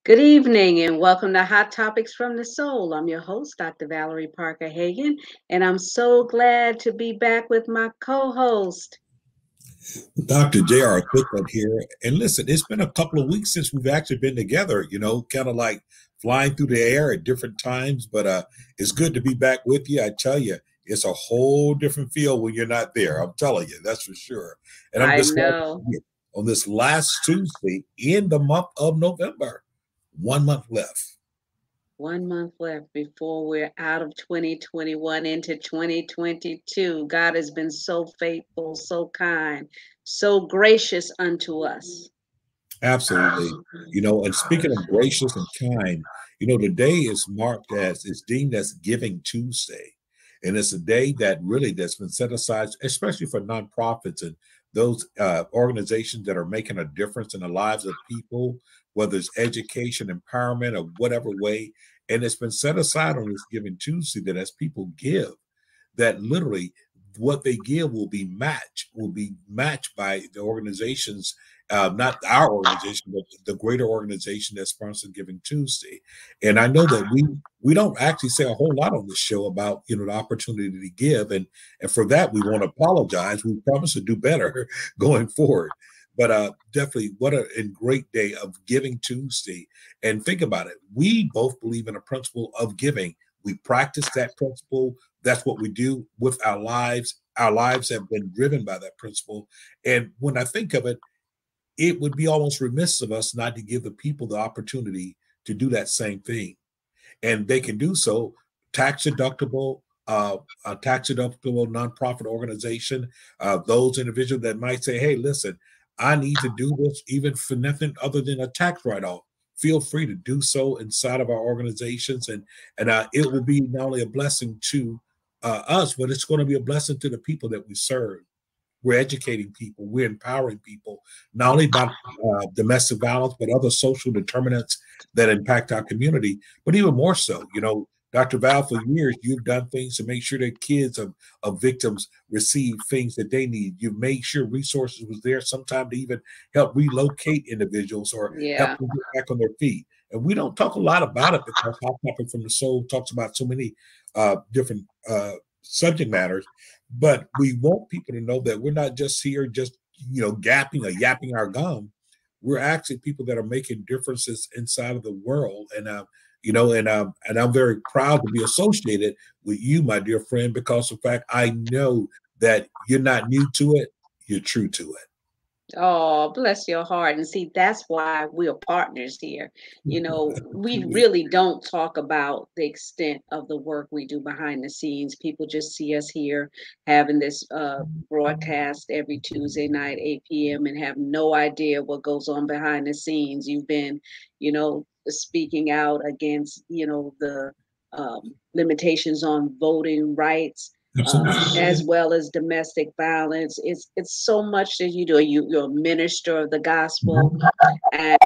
Good evening and welcome to Hot Topics from the Soul. I'm your host, Dr. Valerie Parker Hagan, and I'm so glad to be back with my co host. Dr. J.R. Thicklin here. And listen, it's been a couple of weeks since we've actually been together, kind of like flying through the air at different times. But it's good to be back with you. I tell you, it's a whole different feel when you're not there. I'm telling you, that's for sure. And I'm I just glad to know. be here on this last Tuesday in the month of November. 1 month left. 1 month left before we're out of 2021 into 2022. God has been so faithful, so kind, so gracious unto us. Absolutely. And speaking of gracious and kind, today is marked as, it's deemed as Giving Tuesday. And it's a day that's been set aside, especially for nonprofits and those organizations that are making a difference in the lives of people, whether it's education, empowerment, or whatever way. And it's been set aside on this Giving Tuesday that as people give, that literally what they give will be matched by the organizations, not our organization, but the greater organization that sponsors Giving Tuesday. And I know that we don't actually say a whole lot on this show about the opportunity to give, and for that we want to apologize. We promise to do better going forward. But definitely, what a great day of Giving Tuesday. And think about it. We both believe in a principle of giving. We practice that principle. That's what we do with our lives. Our lives have been driven by that principle. And when I think of it, it would be almost remiss of us not to give the people the opportunity to do that same thing. And they can do so tax deductible, a tax deductible nonprofit organization, those individuals that might say, hey, listen, I need to do this even for nothing other than a tax write-off. Feel free to do so inside of our organizations, and it will be not only a blessing to us, but it's going to be a blessing to the people that we serve. We're educating people, we're empowering people, not only about domestic violence, but other social determinants that impact our community, but even more so. Dr. Val, for years, you've done things to make sure that kids of victims receive things that they need. You've made sure resources was there, sometimes to even help relocate individuals or help Yeah. them get back on their feet. And we don't talk a lot about it because Hot Topic from the Soul talks about so many different subject matters. But we want people to know that we're not just here just gapping or yapping our gum. We're actually people that are making differences inside of the world, and I'm very proud to be associated with you, my dear friend, because in fact I know that you're not new to it, you're true to Oh, bless your heart. And see, that's why we're partners here. We it. really don't talk about the extent of the work we do behind the scenes. People just see us here having this broadcast every Tuesday night, 8 p.m., and have no idea what goes on behind the scenes. You've been, speaking out against, the limitations on voting rights, as Absolutely. well as domestic violence. It's so much that you do. You're a minister of the gospel, and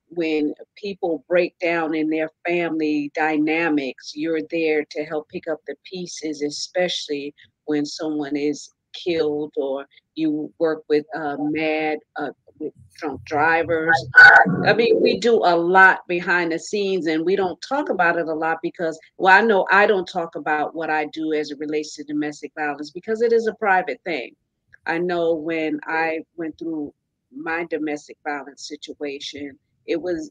when people break down in their family dynamics, you're there to help pick up the pieces, especially when someone is killed, or you work with mad with drunk drivers. I mean, we do a lot behind the scenes and we don't talk about it a lot because, well, I know I don't talk about what I do as it relates to domestic violence because it is a private thing. I know when I went through my domestic violence situation, it was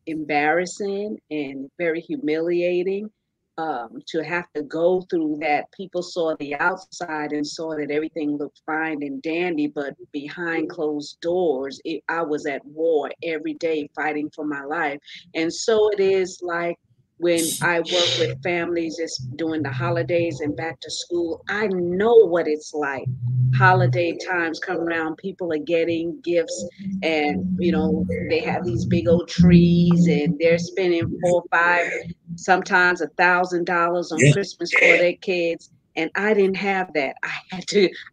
embarrassing and very humiliating, to have to go through that. People saw the outside and saw that everything looked fine and dandy, but behind closed doors, I was at war every day fighting for my life. And so it is like when I work with families, it's during the holidays and back to school. I know what it's like. Holiday times come around, people are getting gifts, and they have these big old trees and they're spending 4 5, sometimes $1,000 on Yeah. Christmas for their kids. And I didn't have that.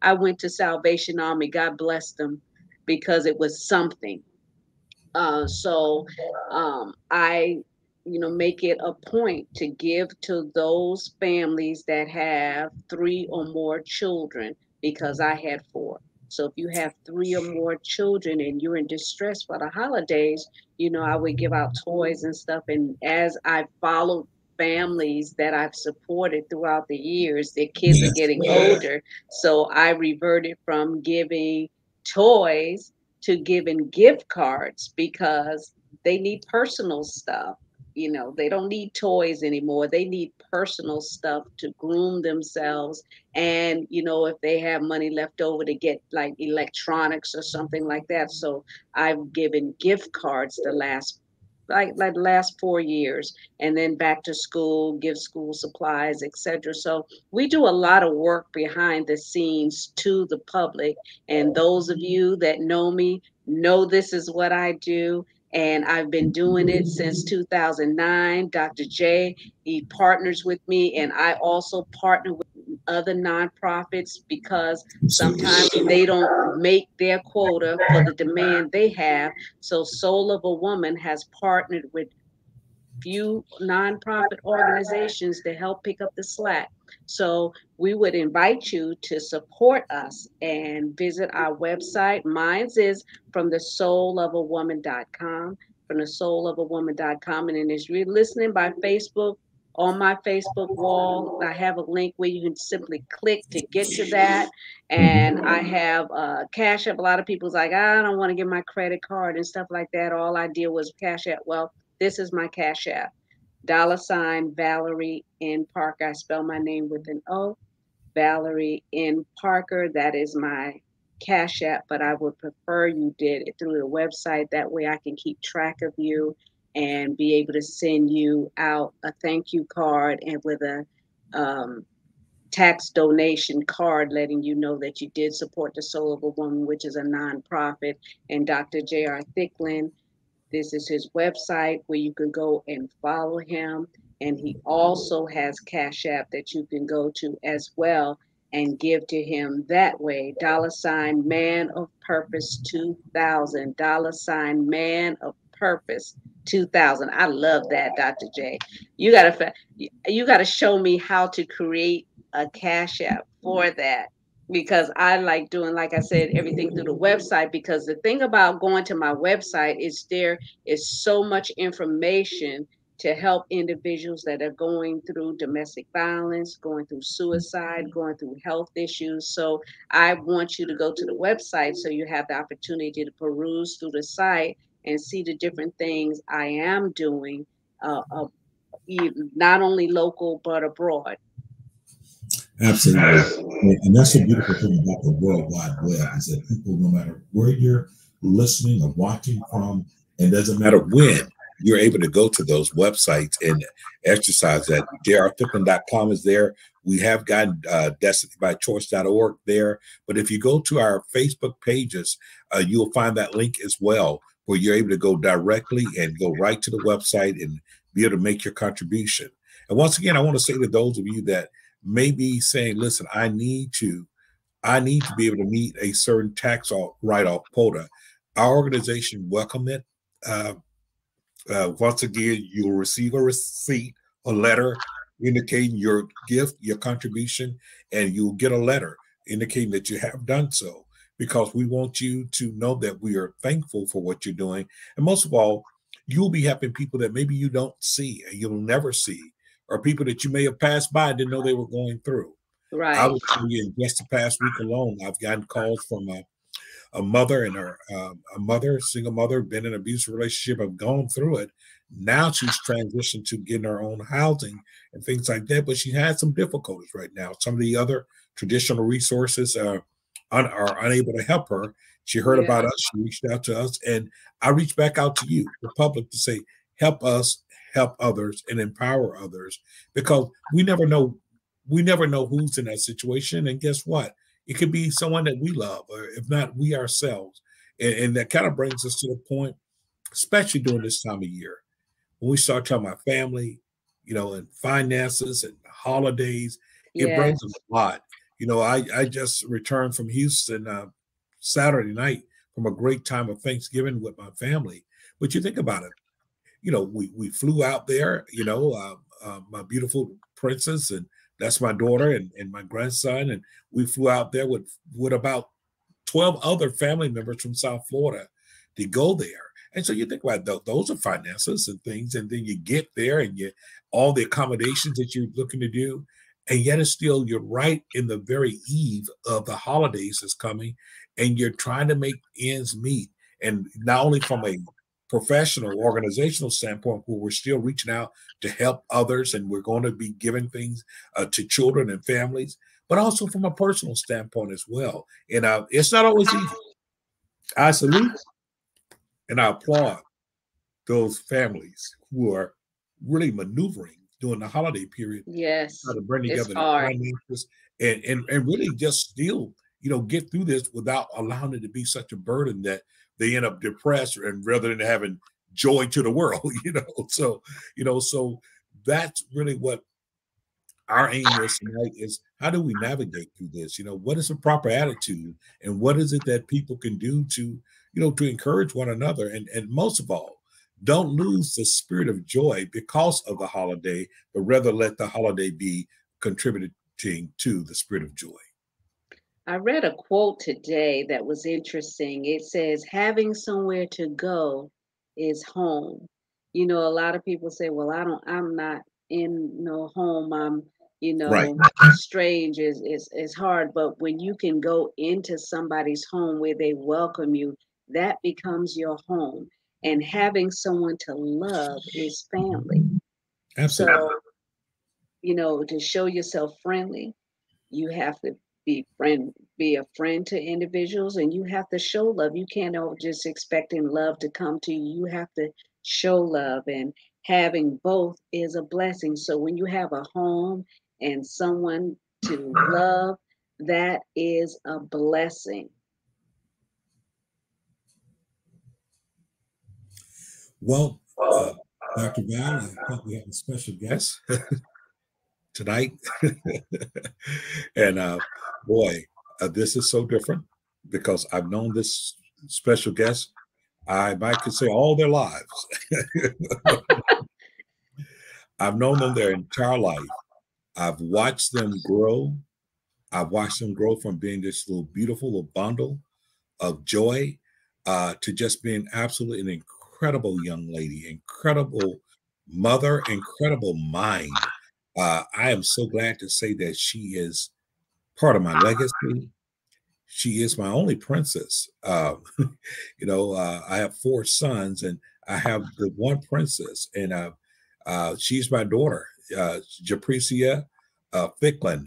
I went to Salvation Army. God bless them, because it was something. So I make it a point to give to those families that have three or more children, because I had four. So if you have three or more children and you're in distress for the holidays, I would give out toys and stuff. And as I followed families that I've supported throughout the years, their kids are Yes. getting older. So I reverted from giving toys to giving gift cards because they need personal stuff. They don't need toys anymore. They need personal stuff to groom themselves. And, if they have money left over to get like electronics or something like that. So I've given gift cards the last like the last 4 years, and then back to school, give school supplies, etc. So we do a lot of work behind the scenes to the public, and those of you that know me know this is what I do. And I've been doing it since 2009. Dr. J, he partners with me, and I also partner with other nonprofits because Absolutely. sometimes they don't make their quota for the demand they have. So Soul of a Woman has partnered with few nonprofit organizations to help pick up the slack. So we would invite you to support us and visit our website. Mine's is from the soulofawoman.com, from the soulofawoman.com. And then if you're listening by Facebook, on my Facebook wall, I have a link where you can simply click to get to that. And Mhm. I have Cash App. A lot of people's like, I don't want to give my credit card and stuff like that. All I did was Cash App. Well, this is my Cash App. $ Valerie N. Parker. I spell my name with an O. Valerie N. Parker. That is my Cash App, but I would prefer you did it through the website. That way I can keep track of you and be able to send you out a thank you card and with a um, tax donation card letting you know that you did support the Soul of a Woman, which is a nonprofit, and Dr. J.R. Thicklin. This is his website where you can go and follow him. And he also has Cash App that you can go to as well and give to him that way. $ Man of Purpose 2000. Man of Purpose 2000. I love that, Dr. J. You gotta show me how to create a Cash App for that because I like doing, like I said, everything through the website. Because the thing about going to my website is there is so much information to help individuals that are going through domestic violence, going through suicide, going through health issues. So I want you to go to the website so you have the opportunity to peruse through the site and see the different things I am doing, not only local but abroad. Absolutely. And that's the beautiful thing about the World Wide Web is that people, no matter where you're listening or watching from, and doesn't matter when, you're able to go to those websites and exercise that. jrthicklin.com is there. We have gotten destinybychoice.org there. But if you go to our Facebook pages, you'll find that link as well, where you're able to go directly and go right to the website and be able to make your contribution. And once again, I want to say to those of you that may be saying, listen, I need to be able to meet a certain tax write-off quota. Our organization welcome it. Uh, Once again, you'll receive a receipt, a letter indicating your gift, your contribution, and you'll get a letter indicating that you have done so because we want you to know that we are thankful for what you're doing. And most of all, you'll be helping people that maybe you don't see and you'll never see, or people that you may have passed by and didn't know they were going through. I Right. would tell you in just the past week alone, I've gotten calls from a mother and her a mother, single mother, been in an abusive relationship, have gone through it. Now she's transitioned to getting her own housing and things like that, but she has some difficulties right now. Some of the other traditional resources are unable to help her. She heard about Yeah. us, she reached out to us, and I reached back out to you, the public, to say, help us, help others, and empower others, because we never know who's in that situation. And guess what? It could be someone that we love, or if not, we ourselves. And that kind of brings us to the point, especially during this time of year, when we start talking about family, and finances and holidays, it brings Yes. a lot. I just returned from Houston Saturday night from a great time of Thanksgiving with my family. But you think about it, we flew out there, my beautiful princess, and that's my daughter and my grandson, and we flew out there with about 12 other family members from South Florida to go there. And so you think about those are finances and things, and then you get there and you all the accommodations that you're looking to do, and yet it's still you're right in the very eve of the holidays that's coming, and you're trying to make ends meet, and not only from a professional organizational standpoint where we're still reaching out to help others and we're going to be giving things to children and families, but also from a personal standpoint as well. And it's not always easy. I salute and I applaud those families who are really maneuvering during the holiday period, try Yes, to bring it's together the hard. finances and really just still, get through this without allowing it to be such a burden that they end up depressed and rather than having joy to the world. So that's really what our aim is tonight is how do we navigate through this? What is the proper attitude and what is it that people can do to encourage one another? And most of all, don't lose the spirit of joy because of the holiday, but rather let the holiday be contributing to the spirit of joy. I read a quote today that was interesting. It says, having somewhere to go is home. A lot of people say, well, I'm not in no home. I'm, Right. strange is hard. But when you can go into somebody's home where they welcome you, that becomes your home. And having someone to love is family. Absolutely. So, to show yourself friendly, you have to be a friend to individuals, and you have to show love. You can't just expecting love to come to you. You have to show love, and having both is a blessing. So when you have a home and someone to love, that is a blessing. Well, Dr. Val, I think we have a special guest tonight. And boy, this is so different because I've known this special guest, I might could say all their lives. I've known them their entire life. I've watched them grow. I've watched them grow from being this little beautiful little bundle of joy to just being absolutely an incredible young lady, incredible mother, incredible mind. I am so glad to say that she is part of my legacy. She is my only princess. I have four sons, and I have the one princess, and she's my daughter, Japricia Thicklin.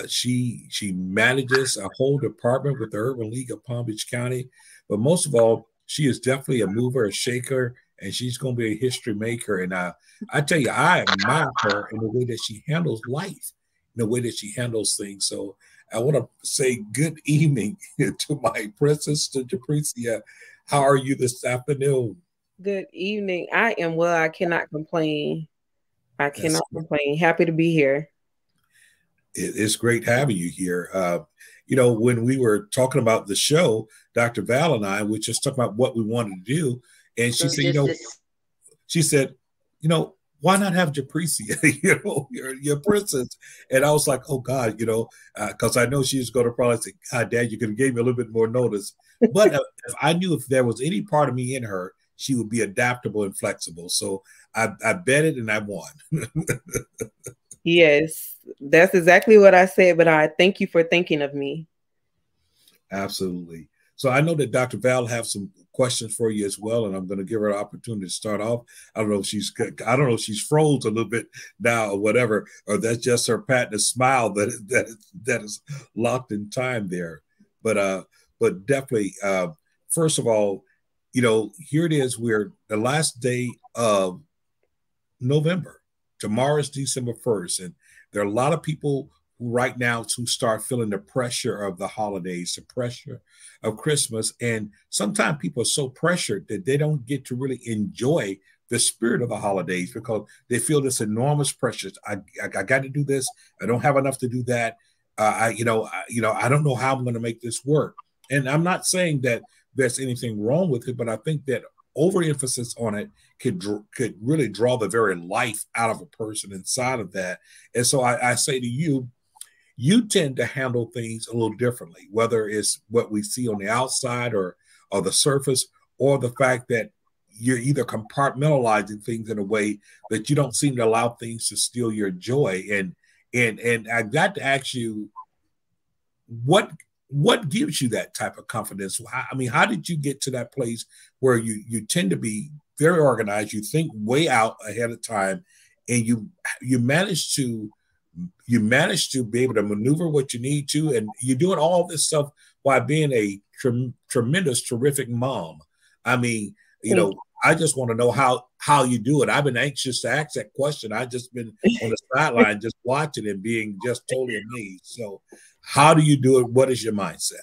She manages a whole department with the Urban League of Palm Beach County, but most of all, she is definitely a mover, a shaker, and she's going to be a history maker. And I tell you, I admire her in the way that she handles life, in the way that she handles things. So I want to say good evening to my princess, to Japricia. How are you this afternoon? Good evening. I am well. I cannot complain. I That's cannot complain. Happy to be here. It's great having you here. When we were talking about the show, Dr. Val and I were just talking about what we wanted to do, and she So said, just this, she said, why not have Japricia, your princess? And I was like, oh God, because I know she's going to probably say, God, Dad, you could have gave me a little bit more notice. But if I knew if there was any part of me in her, she would be adaptable and flexible. So I betted and I won. Yes, that's exactly what I said, but I thank you for thinking of me. Absolutely. So I know that Dr. Val have some questions for you as well, and I'm going to give her an opportunity to start off. I don't know if she's froze a little bit now or whatever, or that's just her patting a smile that is locked in time there. But definitely, first of all, here it is. We're the last day of November. Tomorrow is December 1st, and there are a lot of people right now who start feeling the pressure of the holidays, the pressure of Christmas. And sometimes people are so pressured that they don't get to really enjoy the spirit of the holidays because they feel this enormous pressure. I got to do this. I don't have enough to do that. I don't know how I'm going to make this work. And I'm not saying that there's anything wrong with it, but I think that overemphasis on it could really draw the very life out of a person inside of that. And so I say to you, you tend to handle things a little differently, whether it's what we see on the outside or the surface, or the fact that you're either compartmentalizing things in a way that you don't seem to allow things to steal your joy. And I got to ask you, what what gives you that type of confidence? I mean, how did you get to that place where you tend to be very organized, you think way out ahead of time, and you manage to be able to maneuver what you need to, and you're doing all this stuff while being a tremendous, terrific mom. I mean, I just want to know how you do it. I've been anxious to ask that question. I've just been on the sideline just watching and being just totally amazed. So how do you do it? What is your mindset?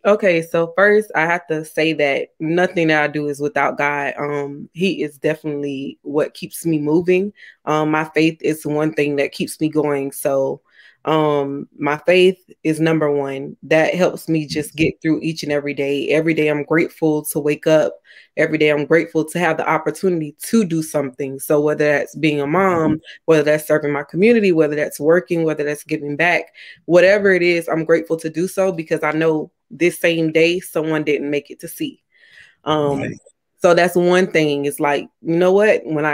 Okay, so first I have to say that nothing that I do is without God. He is definitely what keeps me moving. My faith is one thing that keeps me going. So my faith is number one. That helps me just get through each and every day. Every day I'm grateful to wake up. Every day I'm grateful to have the opportunity to do something. So whether that's being a mom, whether that's serving my community, whether that's working, whether that's giving back, whatever it is, I'm grateful to do so because I know this same day someone didn't make it to see. Right. So that's one thing. It's like, you know what, when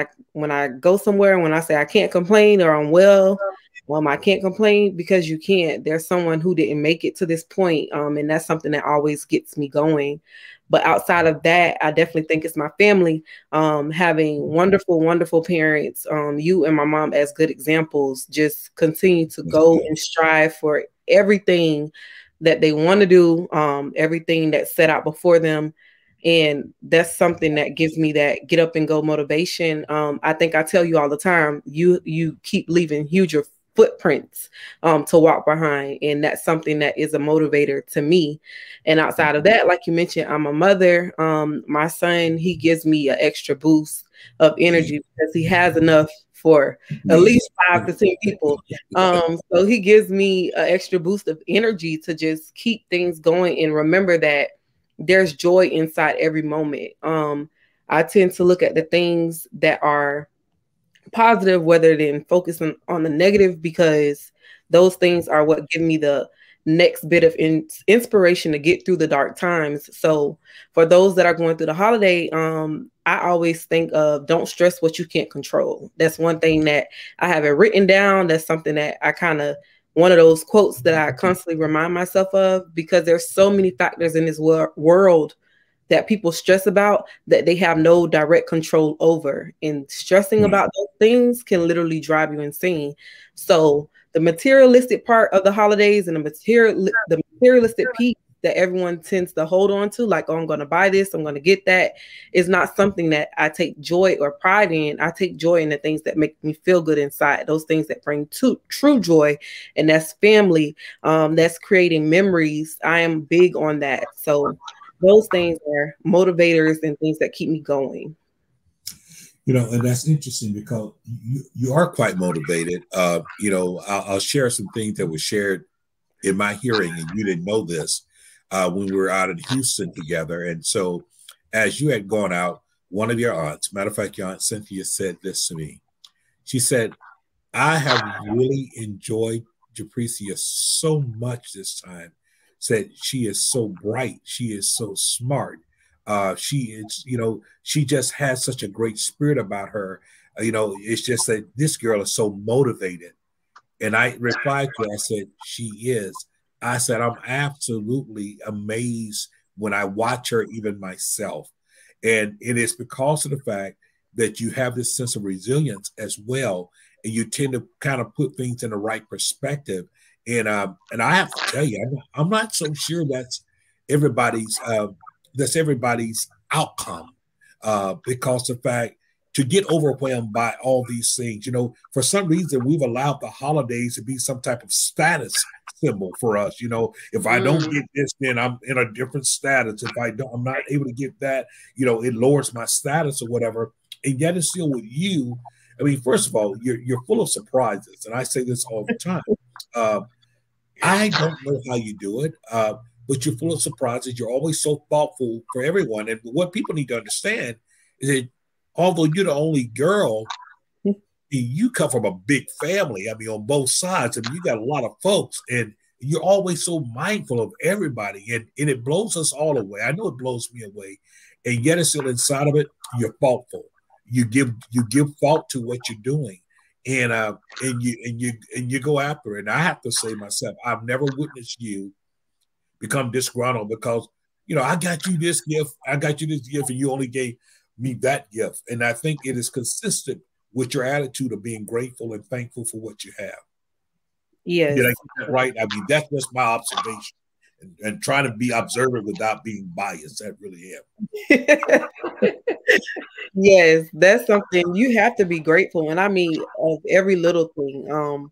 I go somewhere, when I say I can't complain or I'm well, I can't complain because you can't. There's someone who didn't make it to this point, and that's something that always gets me going. But outside of that, I definitely think it's my family, having wonderful, wonderful parents, you and my mom as good examples, just continue to go and strive for everything that they want to do, everything that's set out before them. And that's something that gives me that get up and go motivation. I think I tell you all the time, you keep leaving huger footprints to walk behind. And that's something that is a motivator to me. And outside of that, like you mentioned, I'm a mother. My son, he gives me an extra boost of energy because he has enough for at least 5 to 10 people. So he gives me an extra boost of energy to just keep things going and remember that there's joy inside every moment. I tend to look at the things that are positive, whether than focusing on the negative, because those things are what give me the next bit of inspiration to get through the dark times. So for those that are going through the holiday, I always think of don't stress what you can't control. That's one thing that I have it written down. That's something that I kind of, one of those quotes that I constantly remind myself of, because there's so many factors in this world that people stress about that they have no direct control over. And stressing about those things can literally drive you insane. So the materialistic part of the holidays and the materialistic piece that everyone tends to hold on to, like, oh, I'm going to buy this, I'm going to get that, is not something that I take joy or pride in. I take joy in the things that make me feel good inside, those things that bring true joy, and that's family, that's creating memories. I am big on that. So those things are motivators and things that keep me going. And that's interesting because you are quite motivated. I'll share some things that were shared in my hearing, and you didn't know this when we were out in Houston together. And so, as you had gone out, one of your aunts, matter of fact, your aunt Cynthia said this to me. She said, "I have really enjoyed Japrecia so much this time. Said she is so bright, she is so smart." She is, she just has such a great spirit about her. It's just that this girl is so motivated. And I replied to her, I said, she is. I said, I'm absolutely amazed when I watch her, even myself. And it is because of the fact that you have this sense of resilience as well. And you tend to kind of put things in the right perspective. And I have to tell you, I'm not so sure that's everybody's outcome, because the fact to get overwhelmed by all these things, for some reason we've allowed the holidays to be some type of status symbol for us. If I don't get this, then I'm in a different status. If I'm not able to get that, it lowers my status or whatever. And yet it's still with you. I mean, first of all, you're full of surprises, and I say this all the time. I don't know how you do it. But you're full of surprises. You're always so thoughtful for everyone. And what people need to understand is that although you're the only girl, you come from a big family. I mean, on both sides. I mean, you got a lot of folks, and you're always so mindful of everybody, and it blows us all away. I know it blows me away, and yet it's still inside of it. You're thoughtful. You give thought to what you're doing, and you go after it. And I have to say myself, I've never witnessed you become disgruntled because I got you this gift, and you only gave me that gift. And I think it is consistent with your attitude of being grateful and thankful for what you have. Yes. Did I get that right? I mean, that's just my observation. And trying to be observant without being biased. That really am. Yes, that's something you have to be grateful. And I mean, of every little thing.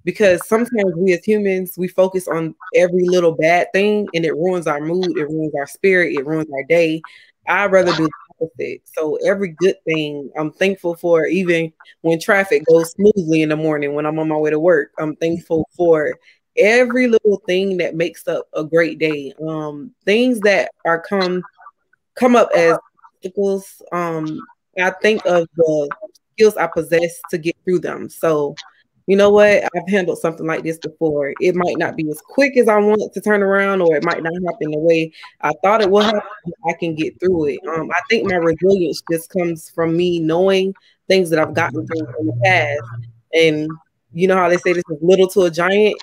Because sometimes we as humans, we focus on every little bad thing and it ruins our mood, it ruins our spirit, it ruins our day. I'd rather do the opposite. So every good thing I'm thankful for, even when traffic goes smoothly in the morning when I'm on my way to work. I'm thankful for every little thing that makes up a great day. Things that are come up as obstacles. I think of the skills I possess to get through them. So you know what? I've handled something like this before. It might not be as quick as I want it to turn around, or it might not happen the way I thought it would happen. I can get through it. I think my resilience just comes from me knowing things that I've gotten through in the past. And you know how they say this is little to a giant?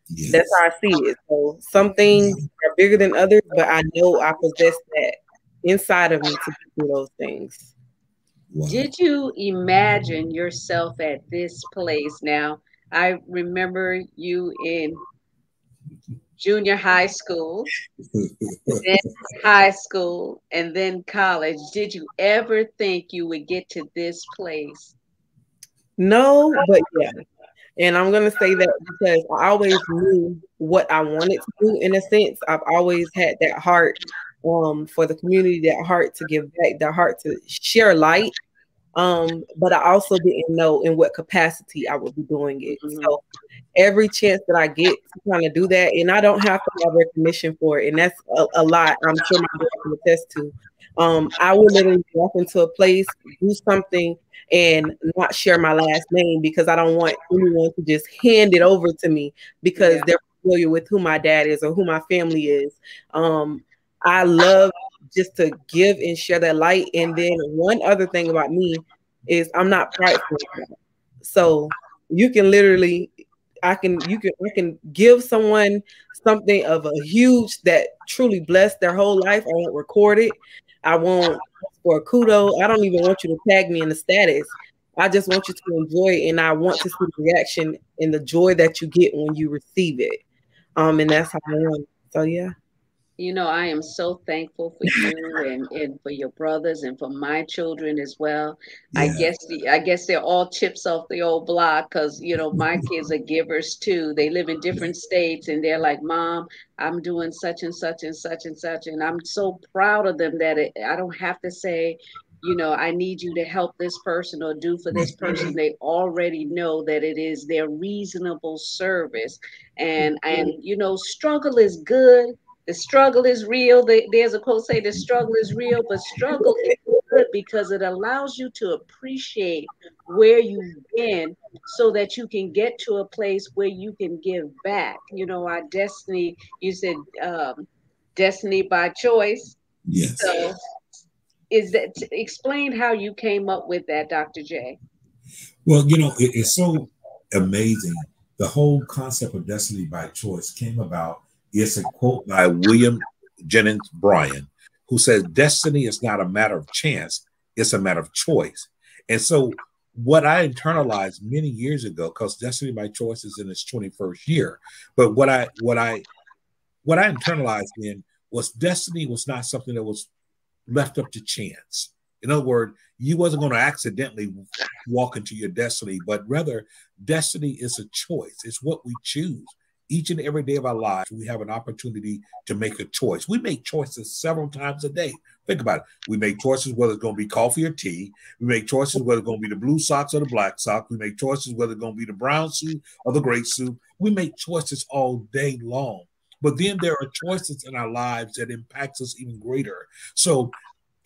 Yes. That's how I see it. So some things are bigger than others, but I know I possess that inside of me to get through those things. Wow. Did you imagine yourself at this place? Now, I remember you in junior high school, then high school, and then college. Did you ever think you would get to this place? No, but yeah. And I'm going to say that because I always knew what I wanted to do in a sense. I've always had that heart for the community, that heart to give back, that heart to share light. But I also didn't know in what capacity I would be doing it. Mhm. So every chance that I get to kind of do that, and I don't have to have recognition for it, and that's a lot. I'm sure my dad can attest to. I will literally walk into a place, do something, and not share my last name because I don't want anyone to just hand it over to me because Yeah. they're familiar with who my dad is or who my family is. I love just to give and share that light. And then one other thing about me is I'm not prideful. So you can literally, I can give someone something of a huge that truly blessed their whole life. I won't record it. I won't ask for a kudo. I don't even want you to tag me in the status. I just want you to enjoy it, and I want to see the reaction and the joy that you get when you receive it. And that's how I am. So yeah. I am so thankful for you and for your brothers and for my children as well. Yeah. I guess they're all chips off the old block because my kids are givers too. They live in different states and they're like, Mom, I'm doing such and such and such and such, and I'm so proud of them that I don't have to say, I need you to help this person or do for this person. They already know that it is their reasonable service, and struggle is good. The struggle is real. There's a quote say the struggle is real, but struggle is good because it allows you to appreciate where you've been so that you can get to a place where you can give back. Our destiny, you said destiny by choice. Yes. So is that explain how you came up with that, Dr. J? Well, it's so amazing. The whole concept of destiny by choice came about. It's a quote by William Jennings Bryan, who says, "Destiny is not a matter of chance; it's a matter of choice." And so, what I internalized many years ago, because destiny by choice is in its 21st year, but what I internalized then was destiny was not something that was left up to chance. In other words, you wasn't going to accidentally walk into your destiny, but rather destiny is a choice. It's what we choose. Each and every day of our lives, we have an opportunity to make a choice. We make choices several times a day. Think about it. We make choices whether it's going to be coffee or tea. We make choices whether it's going to be the blue socks or the black sock. We make choices whether it's going to be the brown suit or the gray suit. We make choices all day long. But then there are choices in our lives that impacts us even greater. So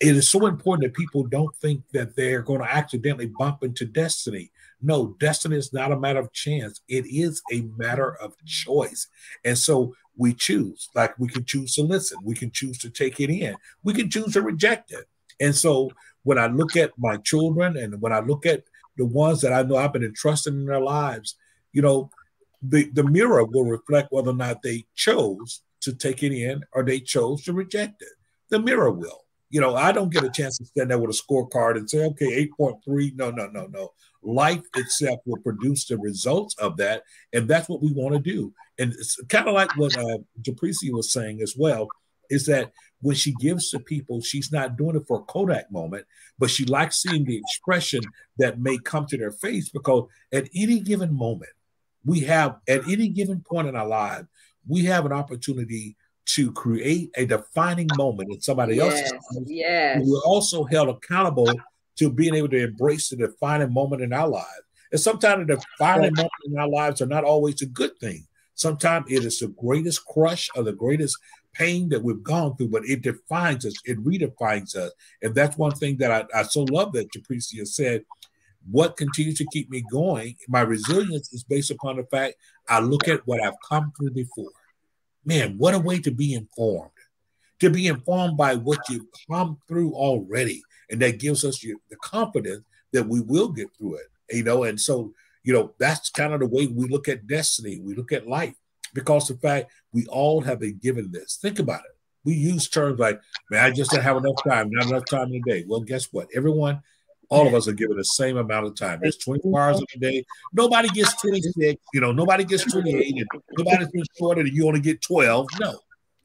it is so important that people don't think that they're going to accidentally bump into destiny. No, destiny is not a matter of chance. It is a matter of choice. And so we choose, like we can choose to listen, we can choose to take it in, we can choose to reject it. And so when I look at my children and when I look at the ones that I know I've been entrusted in their lives, you know, the mirror will reflect whether or not they chose to take it in or they chose to reject it. The mirror will. You know, I don't get a chance to stand there with a scorecard and say, okay, 8.3. No, no, no, no. Life itself will produce the results of that. And that's what we want to do. And it's kind of like what Japricia was saying as well, is that when she gives to people, she's not doing it for a Kodak moment, but she likes seeing the expression that may come to their face, because at any given moment, we have, at any given point in our life, we have an opportunity to create a defining moment in somebody else's life. Yes. We're also held accountable to being able to embrace the defining moment in our lives. And sometimes the defining moment in our lives are not always a good thing. Sometimes it is the greatest crush or the greatest pain that we've gone through, but it defines us, it redefines us. And that's one thing that I so love that Japricia said. What continues to keep me going, my resilience is based upon the fact I look at what I've come through before. Man, what a way to be informed by what you've come through already. And that gives us the confidence that we will get through it, you know. And so, you know, that's kind of the way we look at destiny. We look at life, because the fact we all have been given this. Think about it. We use terms like, man, I just don't have enough time, not enough time in a day. Well, guess what? All of us are given the same amount of time. There's 24 hours in a day. Nobody gets 26, you know, nobody gets 28, and nobody's been shorter and you only get 12. No.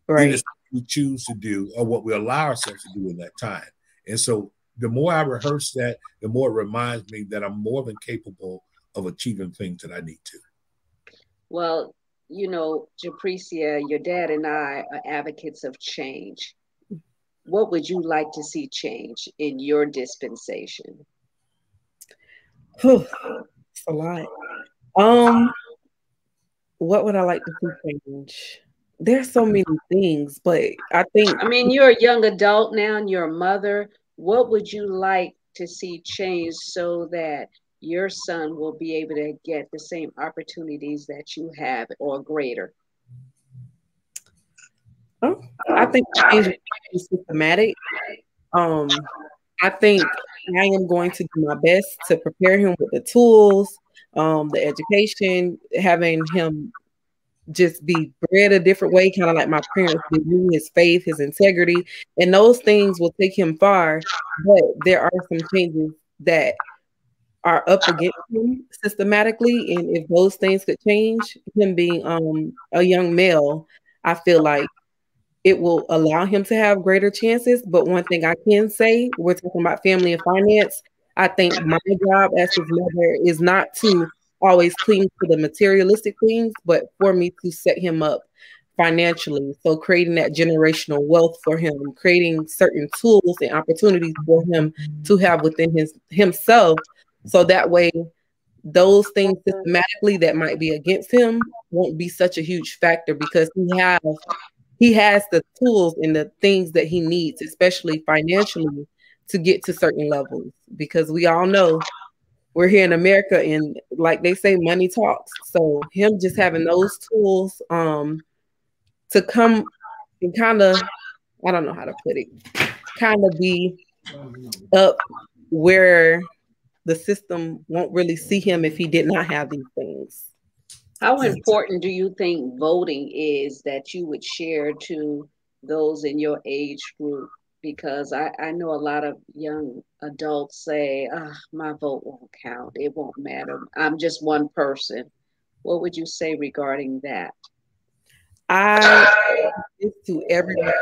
Right. It is what we choose to do or what we allow ourselves to do in that time. And so the more I rehearse that, the more it reminds me that I'm more than capable of achieving things that I need to. Well, you know, Japricia, your dad and I are advocates of change. What would you like to see change in your dispensation? It's a lot. What would I like to see change? There's so many things, but I think, I mean, you're a young adult now and you're a mother. What would you like to see change so that your son will be able to get the same opportunities that you have or greater? I think change is systematic. I think I am going to do my best to prepare him with the tools, the education, having him just be bred a different way, kind of like my parents did me, his faith, his integrity, and those things will take him far. But there are some changes that are up against him systematically, and if those things could change, him being a young male, I feel like it will allow him to have greater chances. But one thing I can say, we're talking about family and finance. I think my job as his mother is not to always cling to the materialistic things, but for me to set him up financially. So creating that generational wealth for him, creating certain tools and opportunities for him to have within himself. So that way those things systematically that might be against him won't be such a huge factor, because he has the tools and the things that he needs, especially financially, to get to certain levels. Because we all know we're here in America, and like they say, money talks. So him just having those tools to come and kind of, I don't know how to put it, kind of be up where the system won't really see him if he did not have these things. How important do you think voting is that you would share to those in your age group? Because I know a lot of young adults say, my vote won't count. It won't matter. I'm just one person. What would you say regarding that? I give to everyone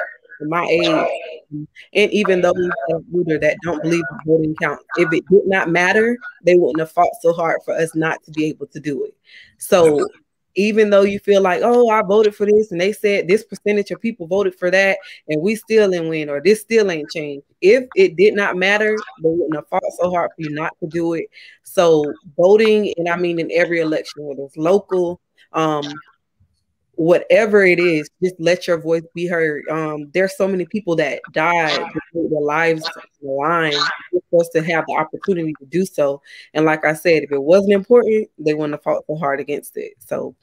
my age, and even those that are older that don't believe the voting counts. If it did not matter, they wouldn't have fought so hard for us not to be able to do it. So even though you feel like, oh, I voted for this and they said this percentage of people voted for that and we still didn't win, or this still ain't changed. If it did not matter, they wouldn't have fought so hard for you not to do it. So voting, and I mean in every election, whether it's local, whatever it is, just let your voice be heard. There's so many people that died to put their lives on the line for us to have the opportunity to do so. And like I said, if it wasn't important, they wouldn't have fought so hard against it. So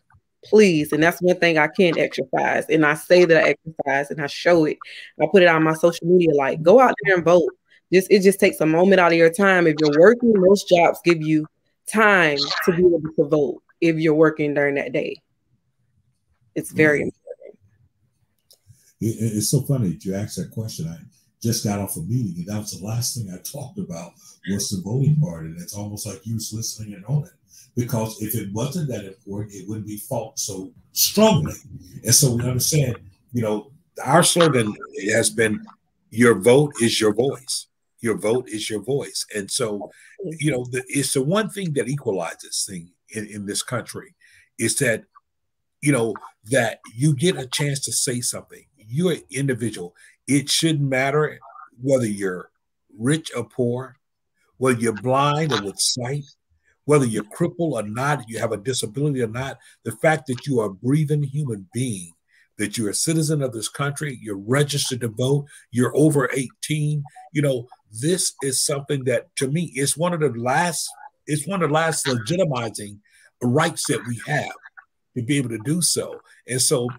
please, and that's one thing I can exercise. And I say that I exercise and I show it. I put it on my social media, like go out there and vote. It just takes a moment out of your time. If you're working, most jobs give you time to be able to vote if you're working during that day. It's very important. It's so funny that you asked that question. I just got off a meeting, and that was the last thing I talked about was the voting part. And it's almost like you was listening and on it. Because if it wasn't that important, it wouldn't be fought so strongly. And so we understand, our slogan has been, your vote is your voice. Your vote is your voice. And so, it's the one thing that equalizes things in this country is that, that you get a chance to say something. You're an individual. It shouldn't matter whether you're rich or poor, whether you're blind or with sight, whether you're crippled or not, you have a disability or not. The fact that you are a breathing human being, that you're a citizen of this country, you're registered to vote, you're over 18, this is something that, to me, is one of the last legitimizing rights that we have to be able to do so. And so,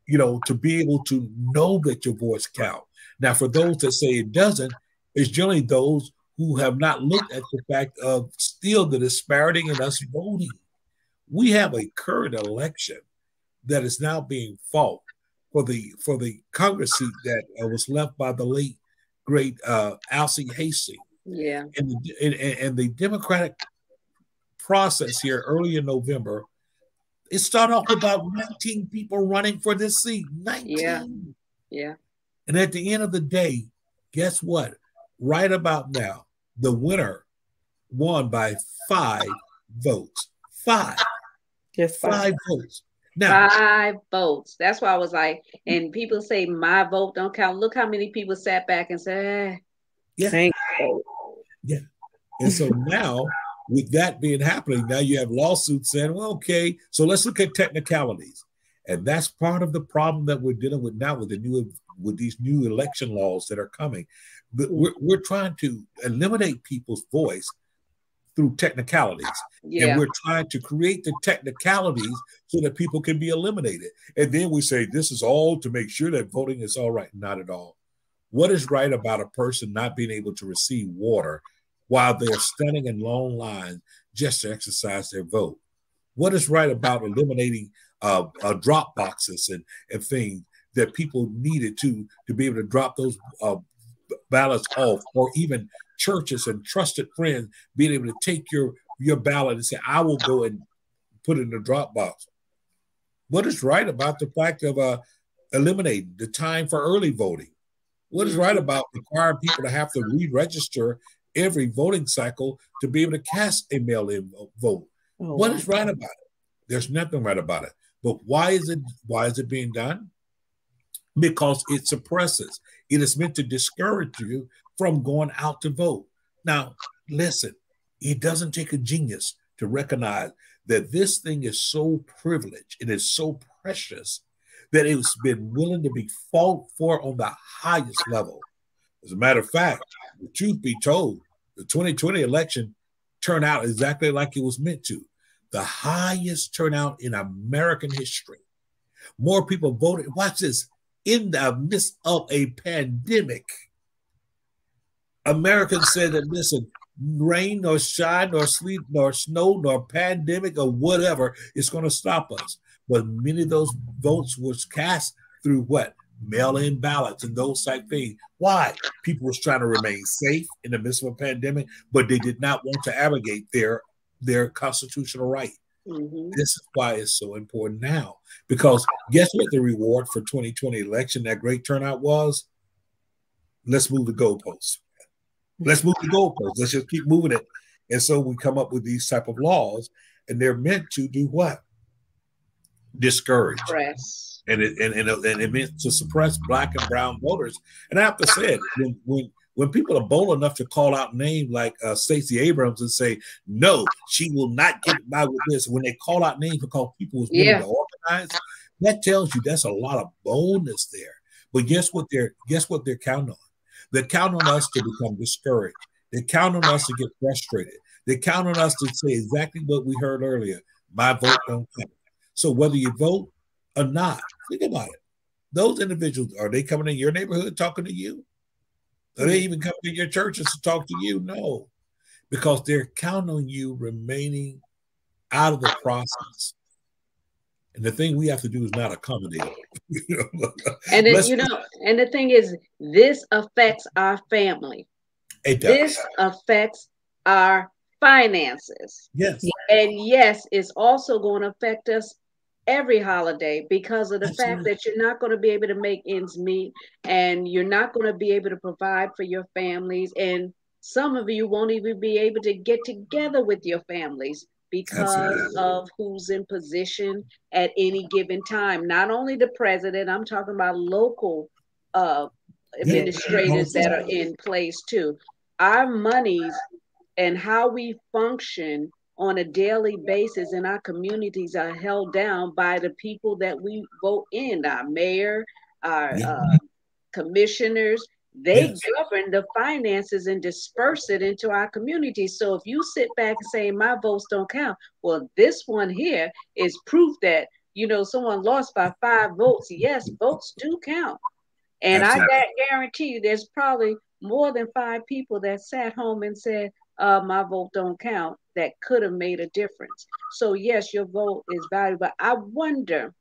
to be able to know that your voice counts. Now, for those that say it doesn't, it's generally those who have not looked at the fact of still the disparity in us voting. We have a current election that is now being fought for the Congress seat that was left by the late great Alcee Hastings. Yeah. And the Democratic process here early in November, it started off with about 19 people running for this seat. 19. Yeah. And at the end of the day, guess what? Right about now, the winner won by 5 votes. 5. Yes, 5 votes. Now, 5 votes. That's why I was like, and people say my vote don't count. Look how many people sat back and said, yeah. Yeah. And so now, with that being happening, now you have lawsuits saying, well, okay, so let's look at technicalities. And that's part of the problem that we're dealing with now with these new election laws that are coming. But we're trying to eliminate people's voice through technicalities. Yeah. And we're trying to create the technicalities so that people can be eliminated. And then we say this is all to make sure that voting is all right. Not at all. What is right about a person not being able to receive water while they're standing in long lines just to exercise their vote? What is right about eliminating drop boxes and things that people needed to be able to drop those ballots off, or even churches and trusted friends being able to take your ballot and say, I will go and put it in the drop box? What is right about the fact of eliminating the time for early voting? What is right about requiring people to have to re-register every voting cycle to be able to cast a mail-in vote? What is right about it? There's nothing right about it. But why is it being done? Because it suppresses. It is meant to discourage you from going out to vote. Now, listen, it doesn't take a genius to recognize that this thing is so privileged, it is so precious, that it's been willing to be fought for on the highest level. As a matter of fact, the truth be told, the 2020 election turned out exactly like it was meant to. The highest turnout in American history. More people voted. Watch this. In the midst of a pandemic, Americans said that, listen, rain nor shine nor sleet nor snow nor pandemic or whatever is going to stop us. But many of those votes was cast through what? Mail-in ballots and those type things. Why? People was trying to remain safe in the midst of a pandemic, but they did not want to abrogate their constitutional right. Mm-hmm. This is why it's so important now. Because guess what the reward for 2020 election, that great turnout was? Let's move the goalposts. Let's move the goalposts. Let's just keep moving it. And so we come up with these type of laws, and they're meant to do what? Discourage. Suppress. And it meant to suppress Black and brown voters. And I have to say it, when people are bold enough to call out names like Stacey Abrams and say, no, she will not get by with this. When they call out names because people was willing to organize, That tells you that's a lot of boldness there. But guess what they're counting on? They count on us to become discouraged. They count on us to get frustrated. They count on us to say exactly what we heard earlier. My vote don't count. So whether you vote or not, think about it. Those individuals, are they coming in your neighborhood talking to you? Are they even coming to your churches to talk to you? No, because they're counting on you remaining out of the process. And the thing we have to do is not accommodate them. And it, Let's. you know, and the thing is, this affects our family. It This does. affects our finances. Yes, And yes, it's also going to affect us every holiday because of the fact absolutely. that you're not going to be able to make ends meet and you're not going to be able to provide for your families. And some of you won't even be able to get together with your families Absolutely. because of who's in position at any given time. Not only the president, I'm talking about local uh, Yeah. Yes. administrators that are in place too. Our monies and how we function on a daily basis in our communities are held down by the people that we vote in, our mayor, our Yeah. commissioners. They Yes. govern the finances and disperse it into our communities. So if you sit back and say my votes don't count, well, this one here is proof that someone lost by 5 votes. Yes, votes do count. And I Absolutely. guarantee you, there's probably more than 5 people that sat home and said, my vote don't count, that could have made a difference. So, yes, your vote is valuable. I wonder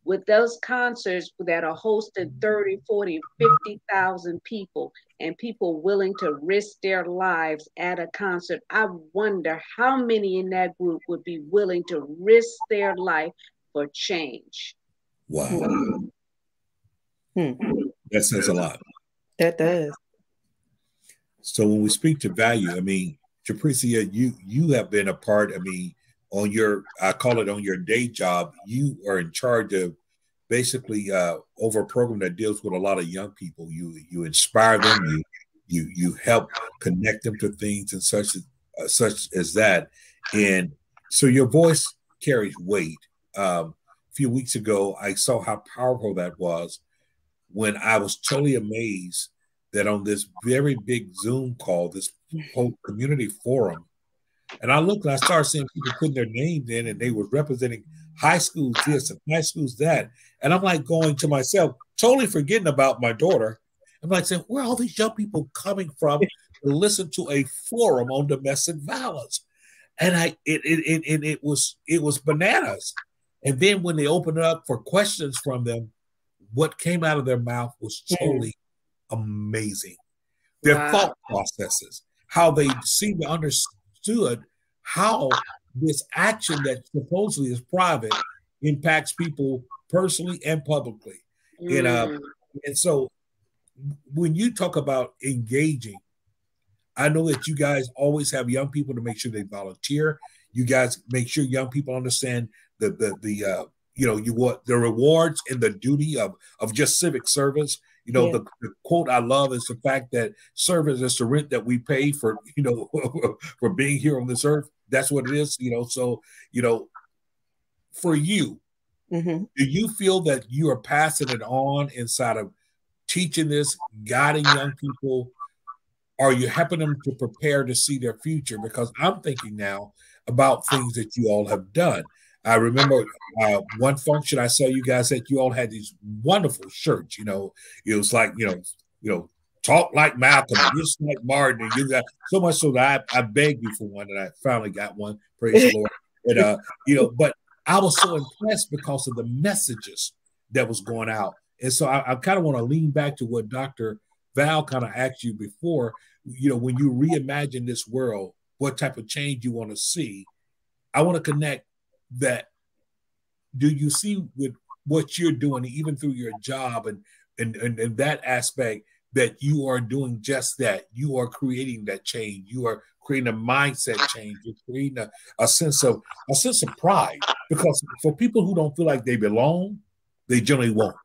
with those concerts that are hosted 30, 40, 50,000 people and people willing to risk their lives at a concert, I wonder how many in that group would be willing to risk their life for change. Wow. Hmm. That says a lot. That does. So when we speak to value, I mean, Japricia, you have been a part. I mean, on your, I call it on your day job, you are in charge of basically over a program that deals with a lot of young people. You inspire them. You help connect them to things and such as that. And so your voice carries weight. A few weeks ago, I saw how powerful that was when I was totally amazed that on this very big Zoom call, this whole community forum, and I looked and I started seeing people putting their names in and they were representing high schools this and high schools that. And I'm like going to myself, totally forgetting about my daughter. I'm like saying, where are all these young people coming from to listen to a forum on domestic violence? And it was bananas. And then when they opened it up for questions from them, what came out of their mouth was totally amazing. Their Wow. thought processes, how they seem to understood how this action that supposedly is private impacts people personally and publicly. And Mm. and so when you talk about engaging, I know that you guys always have young people to make sure they volunteer. You guys make sure young people understand you want the rewards and the duty of just civic service. Yeah. The quote I love is the fact that service is the rent that we pay for, for being here on this earth. That's what it is, So, for you, Mm-hmm. do you feel that you are passing it on inside of teaching this, guiding young people? Are you helping them to prepare to see their future? Because I'm thinking now about things that you all have done. I remember one function I saw you guys that you all had these wonderful shirts. It was like talk like Malcolm, just like Martin, and you got so much so that I begged you for one, and I finally got one. Praise the Lord. And but I was so impressed because of the messages that was going out, and so I kind of want to lean back to what Dr. Val kind of asked you before. When you reimagine this world, what type of change you want to see? I want to connect that. Do you see with what you're doing, even through your job and that aspect, that you are doing just that? You are creating that change. You are creating a mindset change. You're creating a sense of pride, because for people who don't feel like they belong, they generally won't.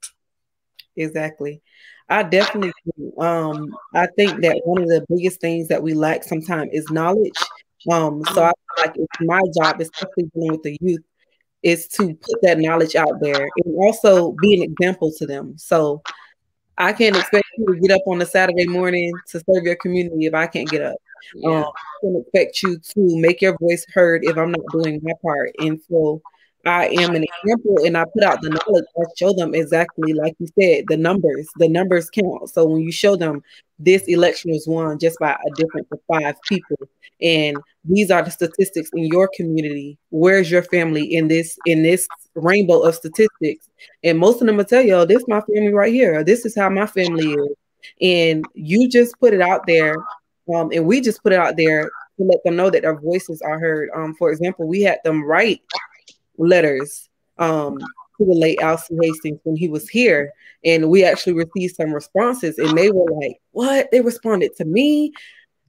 Exactly. I definitely do. I think that one of the biggest things that we lack sometimes is knowledge. So I feel like it's my job, especially dealing with the youth, is to put that knowledge out there and also be an example to them. So I can't expect you to get up on a Saturday morning to serve your community if I can't get up. Yeah. I can expect you to make your voice heard if I'm not doing my part. And so I am an example and I put out the knowledge. I show them exactly like you said, the numbers count. So when you show them this election was won just by a difference of 5 people, and these are the statistics in your community. Where's your family in this rainbow of statistics? And most of them will tell you, oh, this is my family right here. This is how my family is. And you just put it out there. And we just put it out there to let them know that their voices are heard. For example, we had them write letters to the late Alcee Hastings when he was here. And we actually received some responses. And they were like, what? They responded to me?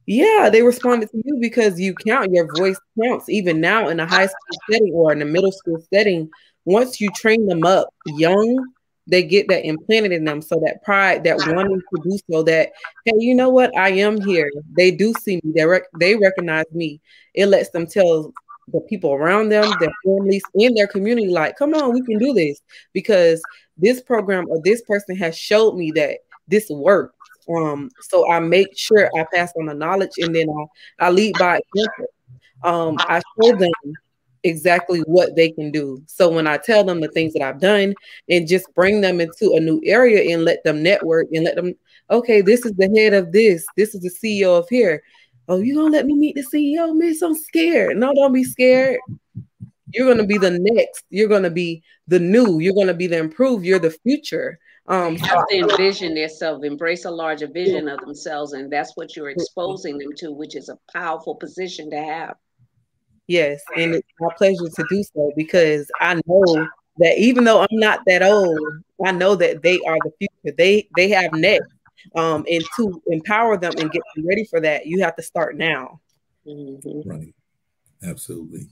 Yeah, they responded to you because you count. Your voice counts even now in a high school setting or in a middle school setting. Once you train them up young, they get that implanted in them. So that pride, that wanting to do so, that, hey, you know what? I am here. They do see me. They recognize me. It lets them tell the people around them, their families, in their community, like, come on, we can do this because this program or this person has showed me that this works. So I make sure I pass on the knowledge, and then I lead by example. I show them exactly what they can do. So when I tell them the things that I've done and just bring them into a new area and let them network and let them, okay, this is the head of this is the CEO of here. Oh, you gonna let me meet the CEO? Miss, I'm scared. No, don't be scared. You're gonna be the next. You're gonna be the new. You're gonna be the improved. You're the future. They have to envision themselves, embrace a larger vision of themselves, and that's what you're exposing them to, which is a powerful position to have. Yes, and it's my pleasure to do so because I know that even though I'm not that old, I know that they are the future. They have next. And to empower them and get them ready for that, you have to start now. Mm-hmm. Right. Absolutely.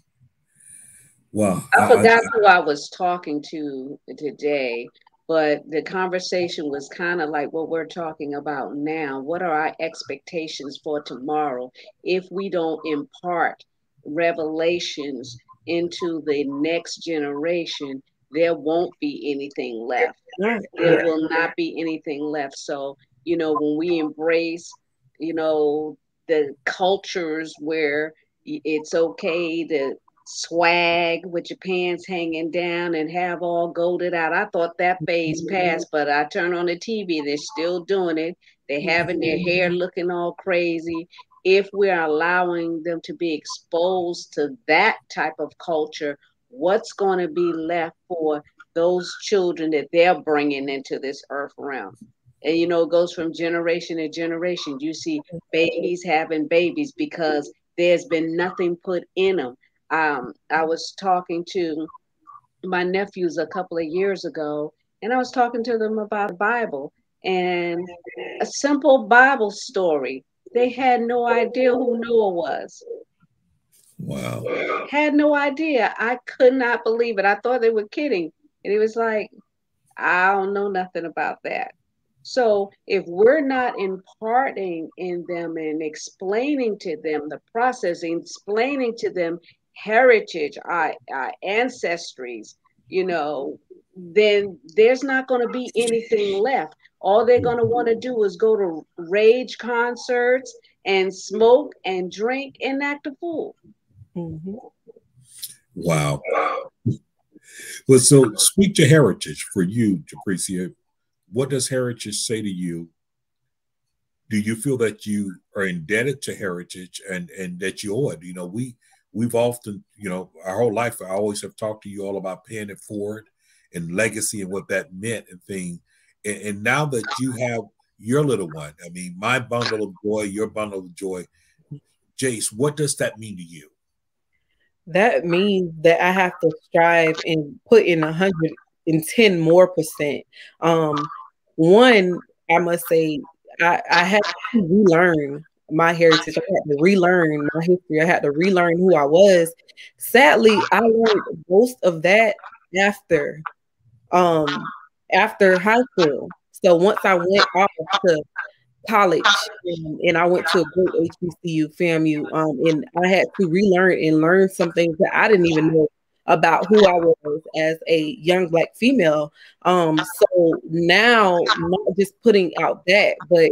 Wow. I forgot who I was talking to today, but the conversation was kind of like what we're talking about now. What are our expectations for tomorrow if we don't impart revelations into the next generation? There won't be anything left. There will not be anything left. So, when we embrace, the cultures where it's okay to swag with your pants hanging down and have all golded out. I thought that phase passed, but I turn on the TV, they're still doing it. They're having their hair looking all crazy. If we're allowing them to be exposed to that type of culture, what's going to be left for those children that they're bringing into this earth realm? And it goes from generation to generation. You see babies having babies because there's been nothing put in them. I was talking to my nephews a couple of years ago, and I was talking to them about the Bible and a simple Bible story. They had no idea who Noah was. Wow. Had no idea. I could not believe it. I thought they were kidding. And it was like, I don't know nothing about that. So if we're not imparting in them and explaining to them the process, explaining to them heritage, our ancestries, then there's not going to be anything left. All they're going to want to do is go to rage concerts and smoke and drink and act a fool. Mm-hmm. Wow. Well, so speak to heritage for you, Japrecia. What does heritage say to you? Do you feel that you are indebted to heritage and that you owe it? We've often, our whole life, I always have talked to you all about paying it forward and legacy and what that meant and things. And now that you have your little one, I mean, my bundle of joy, your bundle of joy, Jace, what does that mean to you? That means that I have to strive and put in 110 more percent. One, I must say, I had to relearn my heritage. I had to relearn my history. I had to relearn who I was. Sadly, I learned most of that after after high school. So once I went off to college and I went to a great HBCU, FAMU, and I had to relearn and learn some things that I didn't even know about who I was as a young Black female. So now, not just putting out that, but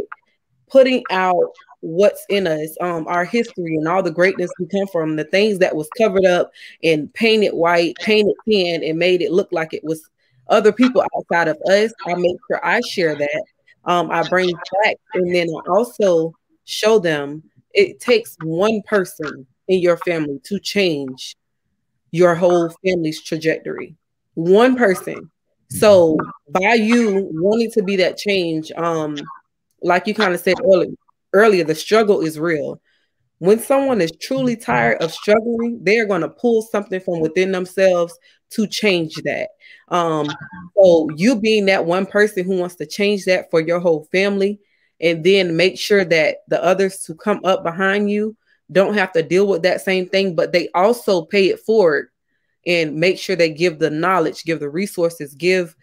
putting out what's in us, our history and all the greatness we come from, the things that was covered up and painted white, painted tan, and made it look like it was other people outside of us. I make sure I share that. I bring back, and then I also show them it takes one person in your family to change your whole family's trajectory. One person. So by you wanting to be that change, like you kind of said earlier, the struggle is real. When someone is truly tired of struggling, they're going to pull something from within themselves to change that. Um, so you being that one person who wants to change that for your whole family, and then make sure that the others to come up behind you don't have to deal with that same thing, but they also pay it forward and make sure they give the knowledge, give the resources, give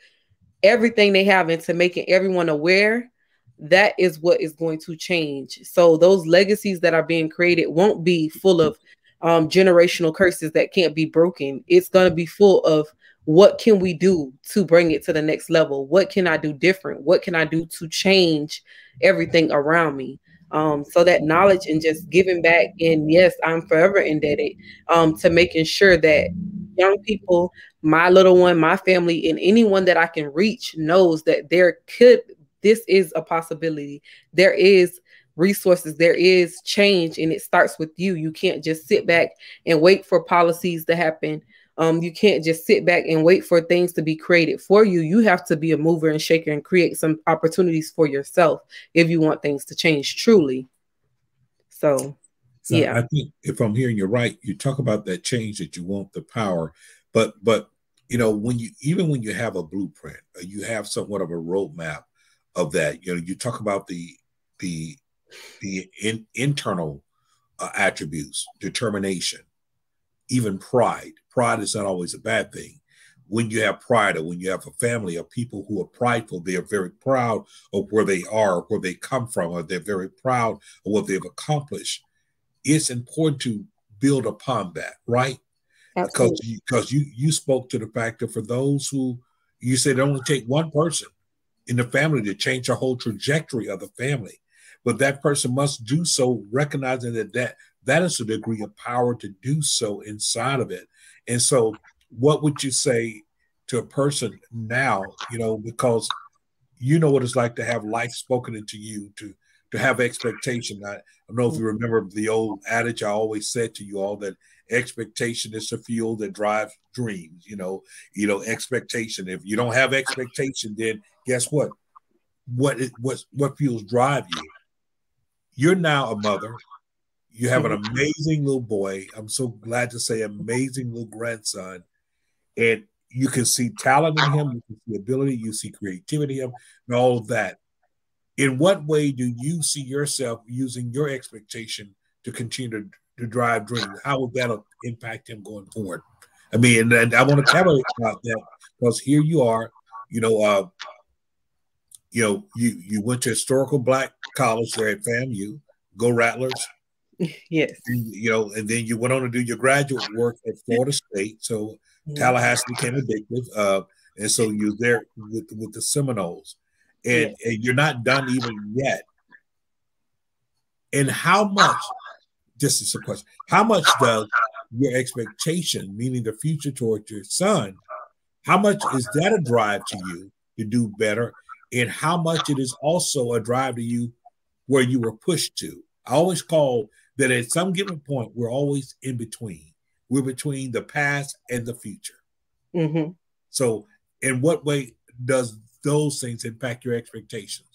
everything they have into making everyone aware, that is what is going to change. So those legacies that are being created won't be full of generational curses that can't be broken. It's going to be full of what can we do to bring it to the next level? What can I do different? What can I do to change everything around me? So that knowledge and just giving back. And yes, I'm forever indebted to making sure that young people, my little one, my family, and anyone that I can reach knows that this is a possibility. There is resources, there is change, and it starts with you. You can't just sit back and wait for policies to happen. You can't just sit back and wait for things to be created for you. You have to be a mover and shaker and create some opportunities for yourself if you want things to change truly. So yeah. I think if I'm hearing you right, you talk about that change that you want, the power, but when you have a blueprint, or you have somewhat of a roadmap of that, you talk about the internal attributes, determination, even pride. Pride is not always a bad thing. When you have pride, or when you have a family of people who are prideful, they are very proud of where they are, where they come from, or they're very proud of what they've accomplished. It's important to build upon that, right? Absolutely. Because you spoke to the fact that for those who, you said it only take one person in the family to change the whole trajectory of the family, but that person must do so recognizing that is a degree of power to do so inside of it. And so what would you say to a person now, because you know what it's like to have life spoken into you, to have expectation. I don't know if you remember the old adage I always said to you all, that expectation is the fuel that drives dreams. Expectation. If you don't have expectation, then guess what? What fuels drive you? You're now a mother. You have an amazing little boy. I'm so glad to say amazing little grandson. And you can see talent in him, you can see ability, you see creativity in him, and all of that. In what way do you see yourself using your expectation to continue to drive dreams? How will that impact him going forward? I mean, and I want to tell you about that, because here you are, you went to historical Black college there at FAMU, go Rattlers. Yes. And then you went on to do your graduate work at Florida State. So Tallahassee became addictive. And so you're there with the Seminoles. And you're not done even yet. And how much, this is a question, how much does your expectation, meaning the future towards your son, how much is that a drive to you to do better? And how much it is also a drive to you where you were pushed to? I always call that at some given point, we're always in between. We're between the past and the future. Mm-hmm. So in what way does those things impact your expectations?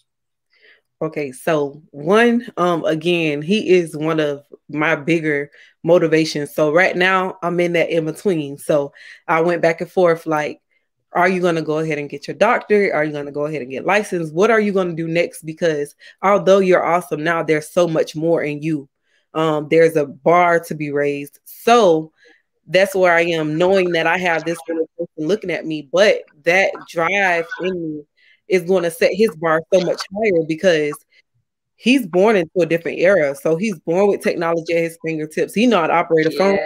Okay, so one, again, he is one of my bigger motivations. So right now I'm in that in between. So I went back and forth, like, are you going to go ahead and get your doctorate? Are you going to go ahead and get licensed? What are you going to do next? Because although you're awesome now, there's so much more in you. There's a bar to be raised. So that's where I am, knowing that I have this little person looking at me, but that drive in me is going to set his bar so much higher, because he's born into a different era. So he's born with technology at his fingertips. He know how to operate a phone,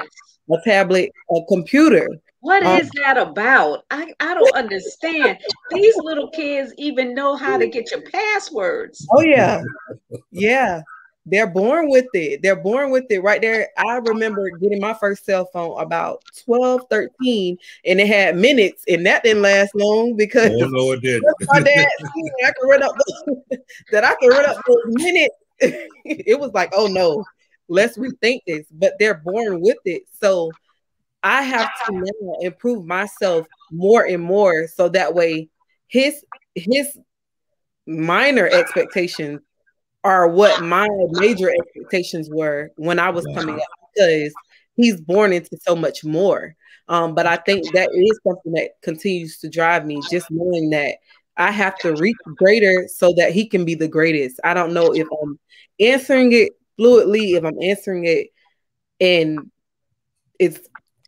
a tablet, a computer. What is that about? I don't understand. These little kids even know how to get your passwords. Oh yeah. Yeah. They're born with it. They're born with it right there. I remember getting my first cell phone about 12, 13, and it had minutes, and that didn't last long because Oh no, it didn't. my dad seen I can run up that I can run up those minutes. It was like, oh no, let's rethink this. But they're born with it. So I have to now improve myself more and more so that way his minor expectations are what my major expectations were when I was coming Wow. up because he's born into so much more. But I think that is something that continues to drive me, just knowing that I have to reach greater so that he can be the greatest. I don't know if I'm answering it fluidly, if I'm answering it in its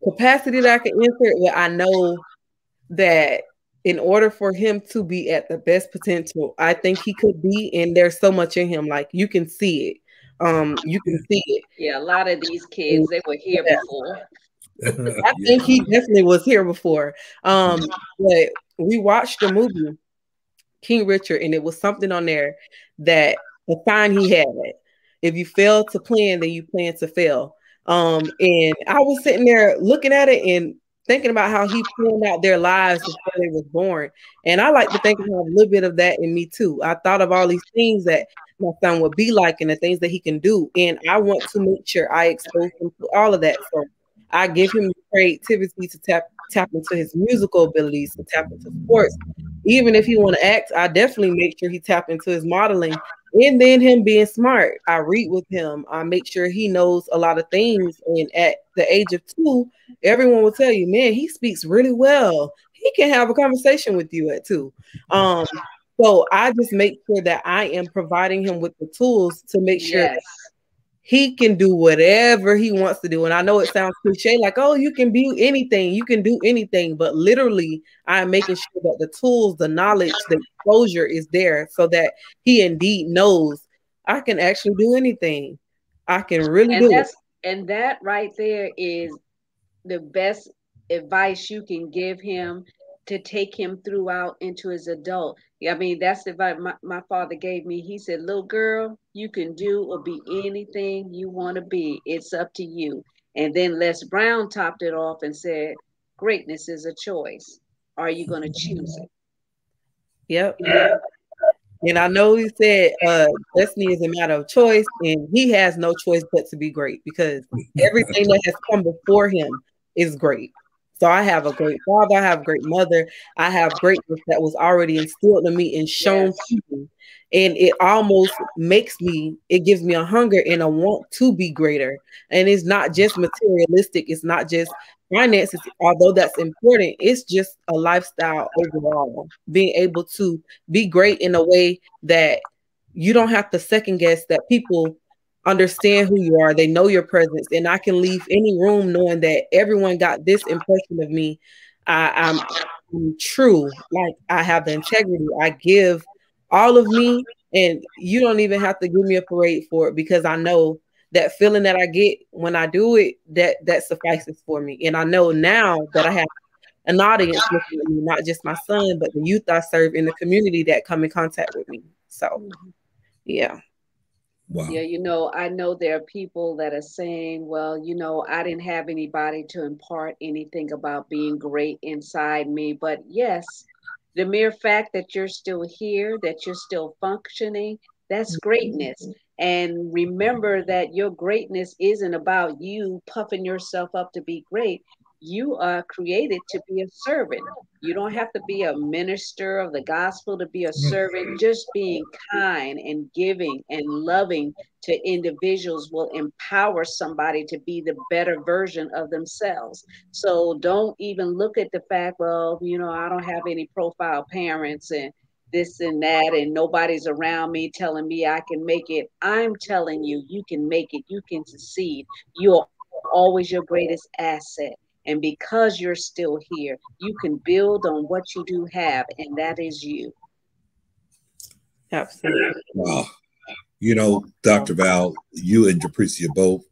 capacity that I can answer it, but I know that in order for him to be at the best potential, I think he could be, and there's so much in him, like you can see it. You can see it. Yeah, a lot of these And, kids, they were here yeah, before. I think Yeah. he definitely was here before. But we watched the movie King Richard, and it was something on there that the sign he had. If you fail to plan, then you plan to fail. And I was sitting there looking at it and thinking about how he planned out their lives before they was born. And I like to think I have a little bit of that in me too. I thought of all these things that my son would be like and the things that he can do. And I want to make sure I expose him to all of that. So I give him the creativity to tap into his musical abilities, to tap into sports. Even if he want to act, I definitely make sure he tap into his modeling. And then him being smart, I read with him. I make sure he knows a lot of things. And at the age of 2, everyone will tell you, man, he speaks really well. He can have a conversation with you at 2. Um, so I just make sure that I am providing him with the tools to make sure that Yes. he can do whatever he wants to do. And I know it sounds cliche, like, oh, you can be anything, you can do anything. But literally, I'm making sure that the tools, the knowledge, the exposure is there so that he indeed knows I can actually do anything. I can really And do it. that right there is the best advice you can give him to take him throughout into his adult. Yeah, I mean, that's the advice my father gave me. He said, little girl, you can do or be anything you want to be. It's up to you. And then Les Brown topped it off and said, greatness is a choice. Are you going to choose Yep. it? And I know he said destiny is a matter of choice, and he has no choice but to be great because everything that has come before him is great. So I have a great father, I have a great mother, I have greatness that was already instilled in me and shown Yes. to me. And it almost makes me, it gives me a hunger and a want to be greater. And it's not just materialistic, it's not just finances, although that's important, it's just a lifestyle overall. Being able to be great in a way that you don't have to second guess, that people understand who you are, they know your presence, and I can leave any room knowing that everyone got this impression of me. I'm true, like I have the integrity, I give all of me, and you don't even have to give me a parade for it because I know that feeling that I get when I do it, that suffices for me. And I know now that I have an audience looking at me, not just my son, but the youth I serve in the community that come in contact with me. So, yeah. Yeah, Wow. I know there are people that are saying, well, I didn't have anybody to impart anything about being great inside me. But yes, the mere fact that you're still here, that you're still functioning, that's greatness. And remember that your greatness isn't about you puffing yourself up to be great. You are created to be a servant. You don't have to be a minister of the gospel to be a servant. Just being kind and giving and loving to individuals will empower somebody to be the better version of themselves. So don't even look at the fact, well, I don't have any profile parents and this and that, and nobody's around me telling me I can make it. I'm telling you, you can make it, you can succeed. You're always your greatest asset. And because you're still here, you can build on what you do have, and that is you. Absolutely. Wow. Dr. Val, you and Japricia both,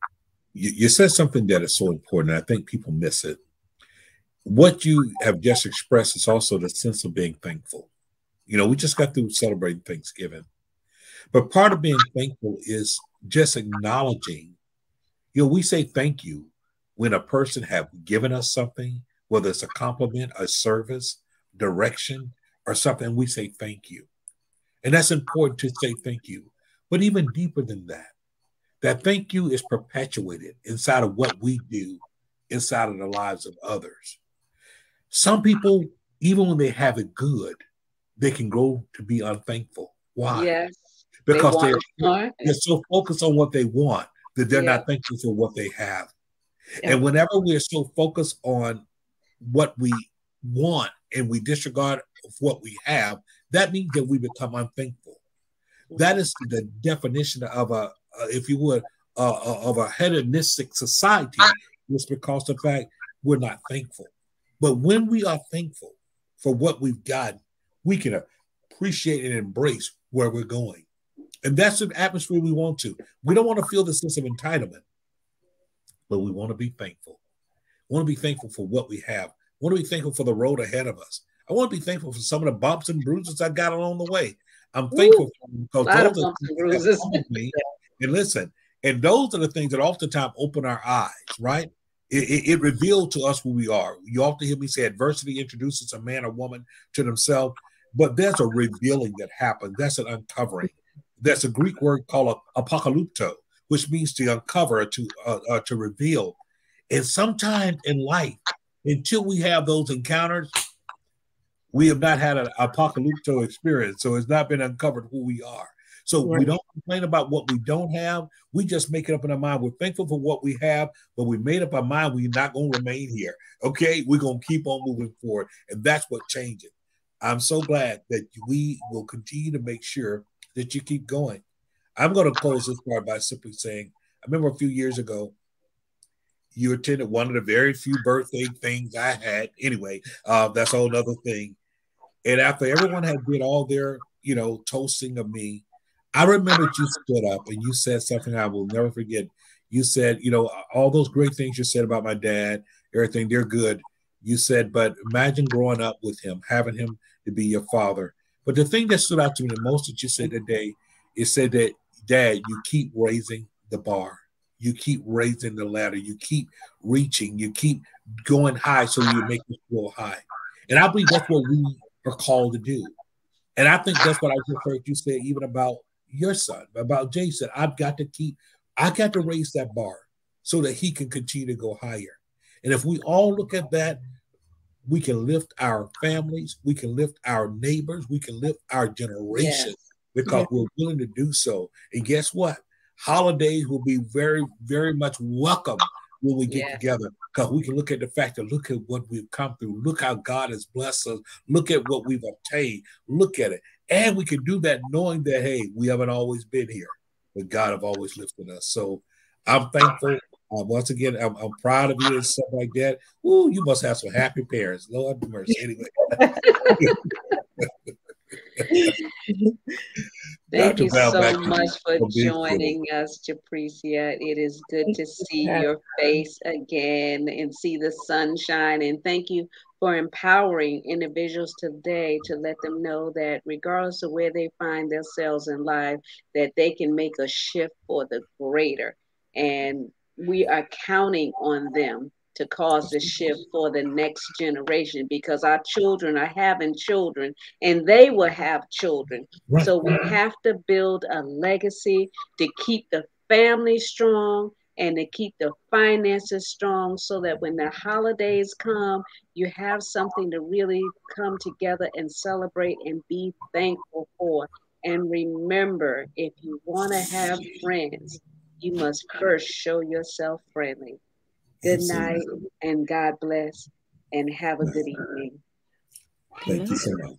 you said something that is so important. I think people miss it. What you have just expressed is also the sense of being thankful. We just got through celebrating Thanksgiving, but part of being thankful is just acknowledging. We say thank you when a person have given us something, whether it's a compliment, a service, direction, or something. We say thank you, and that's important to say thank you. But even deeper than that, that thank you is perpetuated inside of what we do, inside of the lives of others. Some people, even when they have it good, they can grow to be unthankful. Why? Yes. They Because want more. they're so focused on what they want that they're Yeah. not thankful for what they have. Yeah. And whenever we're so focused on what we want and we disregard what we have, that means that we become unthankful. That is the definition of if you would, of a hedonistic society. It's because of the fact we're not thankful. But when we are thankful for what we've got, we can appreciate and embrace where we're going. And that's the atmosphere we want to. We don't want to feel the sense of entitlement, but we want to be thankful. We want to be thankful for what we have. We want to be thankful for the road ahead of us. I want to be thankful for some of the bumps and bruises I got along the way. I'm thankful for them A because lot of those are bumps things and that have bruises. come with me. And listen, and those are the things that oftentimes open our eyes, right? It revealed to us who we are. You often hear me say adversity introduces a man or woman to themselves, but there's a revealing that happens. That's an uncovering. There's a Greek word called apocalypto, which means to uncover, to reveal. And sometimes in life, until we have those encounters, we have not had an apocalypto experience. So it's not been uncovered who we are. So we don't complain about what we don't have. We just make it up in our mind. We're thankful for what we have, but we made up our mind we're not going to remain here. Okay, we're going to keep on moving forward. And that's what changes. I'm so glad that we will continue to make sure that you keep going. I'm going to close this part by simply saying, I remember a few years ago, you attended one of the very few birthday things I had. Anyway, that's a whole other thing. And after everyone had did all their, toasting of me, I remembered you stood up and you said something I will never forget. You said, all those great things you said about my dad, everything, they're good. You said, but imagine growing up with him, having him to be your father. But the thing that stood out to me the most that you said today is said that, Dad, you keep raising the bar. You keep raising the ladder. You keep reaching. You keep going high so you make it go high. And I believe that's what we are called to do. And I think that's what I just heard you say even about your son, about Jason. I got to raise that bar so that he can continue to go higher. And if we all look at that, we can lift our families, we can lift our neighbors, we can lift our generation Yes. because we're willing to do so. And guess what? Holidays will be very, very much welcome when we get Yes. together because we can look at the fact that look at what we've come through. Look how God has blessed us. Look at what we've obtained. Look at it. And we can do that knowing that, hey, we haven't always been here, but God have always lifted us. So I'm thankful. Once again, I'm proud of you and stuff like that. Ooh, you must have some happy parents. Lord have mercy. Anyway. Thank Dr. you Val, so back to much you. for For being silly. joining us, Japricia. It is good Thank to you, see Pat. your face again and see the sunshine. And thank you for empowering individuals today to let them know that regardless of where they find themselves in life, that they can make a shift for the greater. And we are counting on them to cause the shift for the next generation because our children are having children and they will have children. Right. So we have to build a legacy to keep the family strong and to keep the finances strong so that when the holidays come, you have something to really come together and celebrate and be thankful for. And remember, if you want to have friends, you must first show yourself friendly. Good Absolutely. night and God bless and have a good evening. Thank you so much.